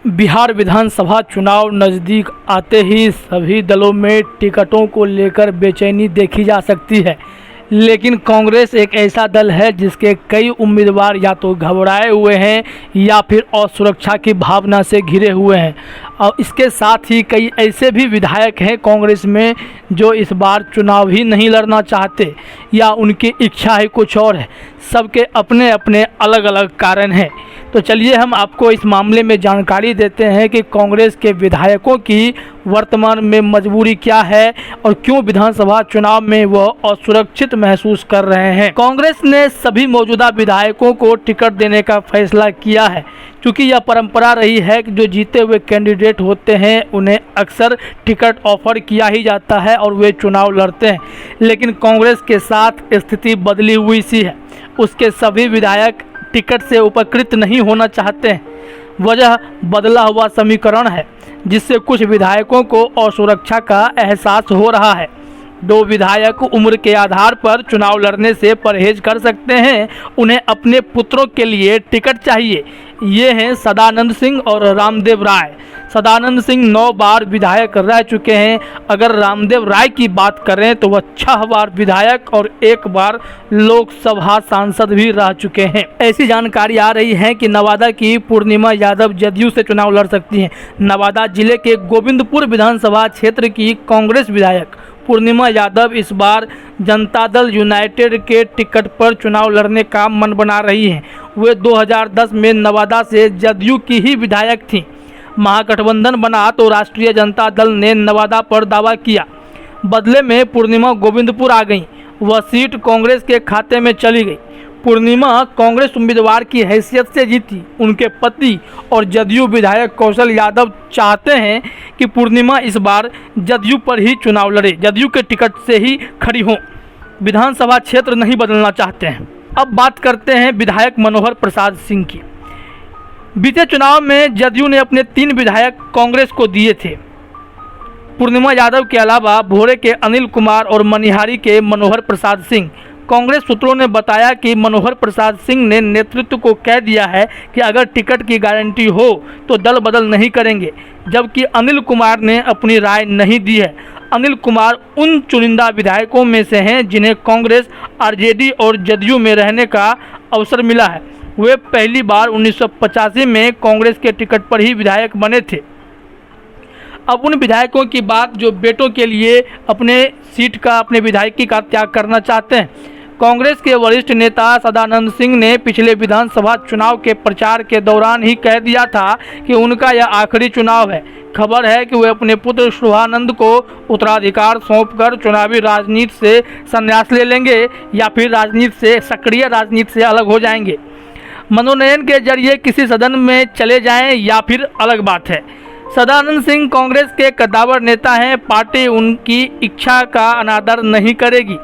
बिहार विधानसभा चुनाव नज़दीक आते ही सभी दलों में टिकटों को लेकर बेचैनी देखी जा सकती है। लेकिन कांग्रेस एक ऐसा दल है जिसके कई उम्मीदवार या तो घबराए हुए हैं या फिर असुरक्षा की भावना से घिरे हुए हैं। और इसके साथ ही कई ऐसे भी विधायक हैं कांग्रेस में जो इस बार चुनाव ही नहीं लड़ना चाहते या उनकी इच्छा ही कुछ और है। सबके अपने अपने अलग अलग कारण हैं। तो चलिए हम आपको इस मामले में जानकारी देते हैं कि कांग्रेस के विधायकों की वर्तमान में मजबूरी क्या है और क्यों विधानसभा चुनाव में वह असुरक्षित महसूस कर रहे हैं। कांग्रेस ने सभी मौजूदा विधायकों को टिकट देने का फैसला किया है, क्योंकि यह परंपरा रही है कि जो जीते हुए कैंडिडेट होते हैं उन्हें अक्सर टिकट ऑफर किया ही जाता है और वे चुनाव लड़ते हैं। लेकिन कांग्रेस के साथ स्थिति बदली हुई सी है। उसके सभी विधायक टिकट से उपकृत नहीं होना चाहते हैं। वजह बदला हुआ समीकरण है, जिससे कुछ विधायकों को असुरक्षा का एहसास हो रहा है। 2 विधायक उम्र के आधार पर चुनाव लड़ने से परहेज कर सकते हैं। उन्हें अपने पुत्रों के लिए टिकट चाहिए। ये हैं सदानंद सिंह और रामदेव राय। सदानंद सिंह 9 बार विधायक रह चुके हैं। अगर रामदेव राय की बात करें तो वह 6 बार विधायक और 1 बार लोकसभा सांसद भी रह चुके हैं। ऐसी जानकारी आ रही है कि नवादा की पूर्णिमा यादव जदयू से चुनाव लड़ सकती हैं। नवादा जिले के गोविंदपुर विधानसभा क्षेत्र की कांग्रेस विधायक पूर्णिमा यादव इस बार जनता दल यूनाइटेड के टिकट पर चुनाव लड़ने का मन बना रही हैं। वे 2010 में नवादा से जदयू की ही विधायक थीं। महागठबंधन बना तो राष्ट्रीय जनता दल ने नवादा पर दावा किया। बदले में पूर्णिमा गोविंदपुर आ गईं। वह सीट कांग्रेस के खाते में चली गई। पूर्णिमा कांग्रेस उम्मीदवार की हैसियत से जीती। उनके पति और जदयू विधायक कौशल यादव चाहते हैं कि पूर्णिमा इस बार जदयू पर ही चुनाव लड़े, जदयू के टिकट से ही खड़ी हों। विधानसभा क्षेत्र नहीं बदलना चाहते हैं। अब बात करते हैं विधायक मनोहर प्रसाद सिंह की। बीते चुनाव में जदयू ने अपने 3 विधायक कांग्रेस को दिए थे। पूर्णिमा यादव के अलावा भोरे के अनिल कुमार और मनिहारी के मनोहर प्रसाद सिंह। कांग्रेस सूत्रों ने बताया कि मनोहर प्रसाद सिंह ने नेतृत्व को कह दिया है कि अगर टिकट की गारंटी हो तो दल बदल नहीं करेंगे, जबकि अनिल कुमार ने अपनी राय नहीं दी है। अनिल कुमार उन चुनिंदा विधायकों में से हैं जिन्हें कांग्रेस, आरजेडी और जदयू में रहने का अवसर मिला है। वे पहली बार 1985 में कांग्रेस के टिकट पर ही विधायक बने थे। अब उन विधायकों की बात जो बेटों के लिए अपने सीट का, अपने विधायकी का त्याग करना चाहते हैं। कांग्रेस के वरिष्ठ नेता सदानंद सिंह ने पिछले विधानसभा चुनाव के प्रचार के दौरान ही कह दिया था कि उनका यह आखिरी चुनाव है। खबर है कि वे अपने पुत्र शुभानंद को उत्तराधिकार सौंपकर चुनावी राजनीति से संन्यास ले लेंगे या फिर राजनीति से, सक्रिय राजनीति से अलग हो जाएंगे। मनोनयन के जरिए किसी सदन में चले जाएं या फिर अलग बात है। सदानंद सिंह कांग्रेस के कद्दावर नेता हैं। पार्टी उनकी इच्छा का अनादर नहीं करेगी।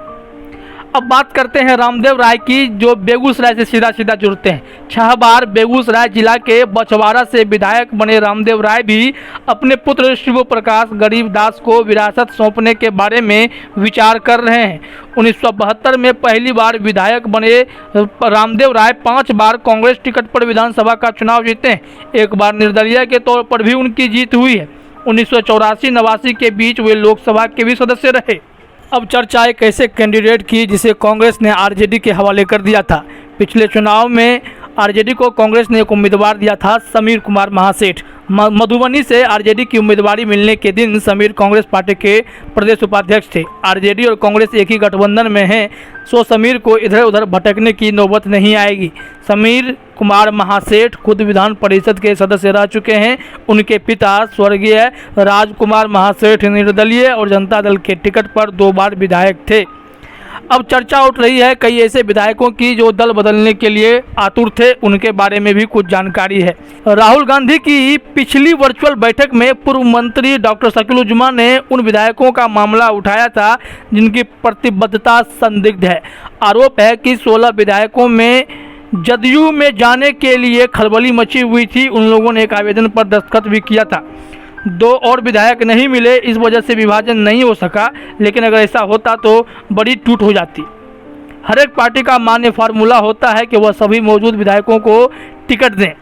अब बात करते हैं रामदेव राय की, जो बेगूसराय से सीधा जुड़ते हैं। 6 बार बेगूसराय जिला के बछवाड़ा से विधायक बने रामदेव राय भी अपने पुत्र शिव प्रकाश गरीबदास को विरासत सौंपने के बारे में विचार कर रहे हैं। 1972 में पहली बार विधायक बने रामदेव राय 5 बार कांग्रेस टिकट पर विधानसभा का चुनाव जीते हैं। 1 बार निर्दलीय के तौर पर भी उनकी जीत हुई है। 1984-89 के बीच वे लोकसभा के भी सदस्य रहे। अब चर्चा एक ऐसे कैंडिडेट की जिसे कांग्रेस ने आरजेडी के हवाले कर दिया था। पिछले चुनाव में आरजेडी को कांग्रेस ने एक उम्मीदवार दिया था, समीर कुमार महासेठ। मधुबनी से आरजेडी की उम्मीदवारी मिलने के दिन समीर कांग्रेस पार्टी के प्रदेश उपाध्यक्ष थे। आरजेडी और कांग्रेस एक ही गठबंधन में हैं, सो समीर को इधर उधर भटकने की नौबत नहीं आएगी। समीर कुमार महासेठ खुद विधान परिषद के सदस्य रह चुके हैं। उनके पिता स्वर्गीय राजकुमार महासेठ निर्दलीय और जनता दल के टिकट पर 2 बार विधायक थे। अब चर्चा उठ रही है कई ऐसे विधायकों की जो दल बदलने के लिए आतुर थे। उनके बारे में भी कुछ जानकारी है। राहुल गांधी की पिछली वर्चुअल बैठक में पूर्व मंत्री डॉक्टर शकीलुज्जमान ने उन विधायकों का मामला उठाया था जिनकी प्रतिबद्धता संदिग्ध है। आरोप है कि 16 विधायकों में जदयू में जाने के लिए खलबली मची हुई थी। उन लोगों ने एक आवेदन पर दस्तखत भी किया था। 2 और विधायक नहीं मिले, इस वजह से विभाजन नहीं हो सका। लेकिन अगर ऐसा होता तो बड़ी टूट हो जाती। हर एक पार्टी का मान्य फार्मूला होता है कि वह सभी मौजूद विधायकों को टिकट दें।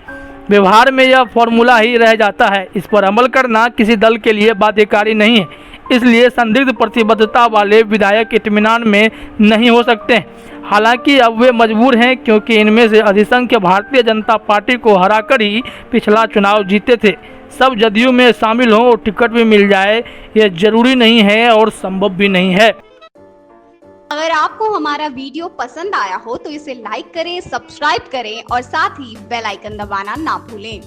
व्यवहार में यह फॉर्मूला ही रह जाता है। इस पर अमल करना किसी दल के लिए बाध्यकारी नहीं है, इसलिए संदिग्ध प्रतिबद्धता वाले विधायक इत्मीनान में नहीं हो सकते। हालांकि अब वे मजबूर हैं, क्योंकि इनमें से अधिसंख्य भारतीय जनता पार्टी को हराकर ही पिछला चुनाव जीते थे। सब जदयू में शामिल हों और टिकट भी मिल जाए, यह जरूरी नहीं है और संभव भी नहीं है। अगर आपको हमारा वीडियो पसंद आया हो तो इसे लाइक करें, सब्सक्राइब करें और साथ ही बेल आइकन दबाना ना भूलें।